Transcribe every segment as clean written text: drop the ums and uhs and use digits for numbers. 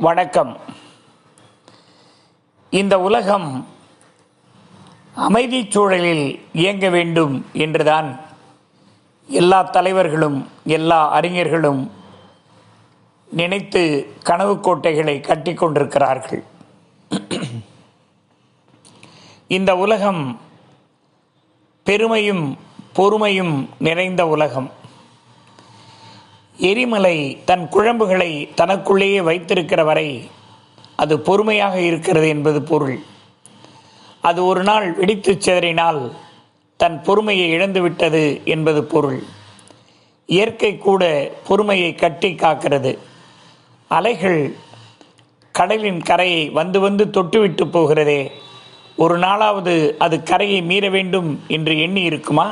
வணக்கம். இந்த உலகம் அமைதி சூழலில் இயங்க வேண்டும் என்றுதான் எல்லா தலைவர்களும் எல்லா அறிஞர்களும் நினைத்து கனவு கோட்டைகளை கட்டி கொண்டிருக்கிறார்கள். இந்த உலகம் பெருமையும் பொறுமையும் நிறைந்த உலகம். எரிமலை தன் குழம்புகளை தனக்குள்ளேயே வைத்திருக்கிற வரை அது பொறுமையாக இருக்கிறது என்பது பொருள். அது ஒரு நாள் வெடித்து சிதறினால் தன் பொறுமையை இழந்துவிட்டது என்பது பொருள். இயற்கை கூட பொறுமையை கட்டி காக்கிறது. அலைகள் கடலின் கரையை வந்து வந்து தொட்டுவிட்டு போகிறதே, ஒரு நாளாவது அது கரையை மீற வேண்டும் என்று எண்ணி இருக்குமா?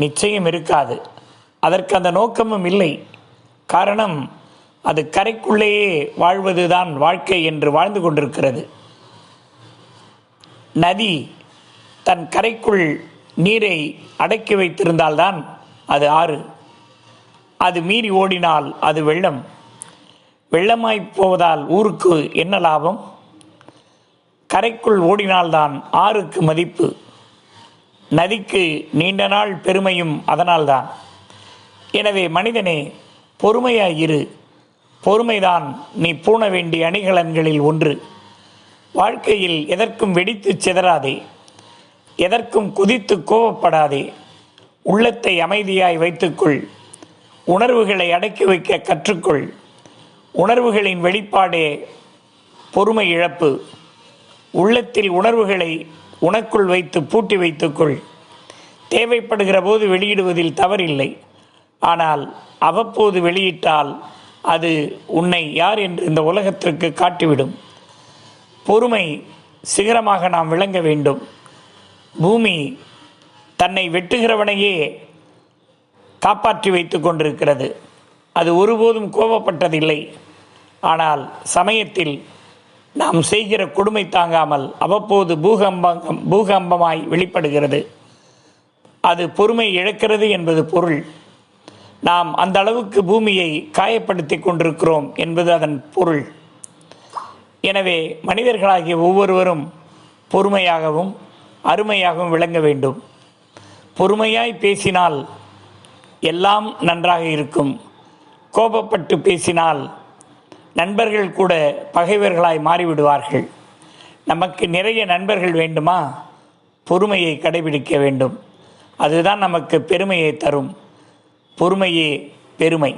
நிச்சயம் இருக்காது. அதற்கு அந்த நோக்கமும் இல்லை. காரணம், அது கரைக்குள்ளேயே வாழ்வதுதான் வாழ்க்கை என்று வாழ்ந்து கொண்டிருக்கிறது. நதி தன் கரைக்குள் நீரை அடக்கி வைத்திருந்தால்தான் அது ஆறு. அது மீறி ஓடினால் அது வெள்ளம். வெள்ளமாய் போவதால் ஊருக்கு என்ன லாபம்? கரைக்குள் ஓடினால்தான் ஆறுக்கு மதிப்பு. நதிக்கு நீண்ட நாள் பெருமையும் அதனால்தான். எனவே மனிதனே, பொறுமையாயிரு. பொறுமைதான் நீ பூண வேண்டிய அணிகலன்களில் ஒன்று. வாழ்க்கையில் எதற்கும் வெடித்து சிதறாதே, எதற்கும் குதித்து கோபப்படாதே. உள்ளத்தை அமைதியாய் வைத்துக்கொள். உணர்வுகளை அடக்கி வைக்க கற்றுக்கொள். உணர்வுகளின் வெளிப்பாடே பொறுமை இழப்பு. உள்ளத்தில் உணர்வுகளை உனக்குள் வைத்து பூட்டி வைத்துக்கொள். தேவைப்படுகிற போது வெளியிடுவதில் தவறில்லை. ஆனால் அவ்வப்போது வெளியிட்டால் அது உன்னை யார் என்று இந்த உலகத்திற்கு காட்டிவிடும். பொறுமை சிகரமாக நாம் விளங்க வேண்டும். பூமி தன்னை வெட்டுகிறவனையே காப்பாற்றி வைத்து கொண்டிருக்கிறது. அது ஒருபோதும் கோபப்பட்டதில்லை. ஆனால் சமயத்தில் நாம் செய்கிற கொடுமை தாங்காமல் அவ்வப்போது பூகம்பமாய் வெளிப்படுகிறது. அது பொறுமை இழக்கிறது என்பது பொருள். நாம் அந்த அளவுக்கு பூமியை காயப்படுத்தி கொண்டிருக்கிறோம் என்பது அதன் பொருள். எனவே மனிதர்களாகிய ஒவ்வொருவரும் பொறுமையாகவும் அருமையாகவும் விளங்க வேண்டும். பொறுமையாய் பேசினால் எல்லாம் நன்றாக இருக்கும். கோபப்பட்டு பேசினால் நண்பர்கள் கூட பகைவர்களாய் மாறிவிடுவார்கள். நமக்கு நிறைய நண்பர்கள் வேண்டுமா? பொறுமையை கடைபிடிக்க வேண்டும். அதுதான் நமக்கு பெருமையை தரும். பொறுமையே பெருமை.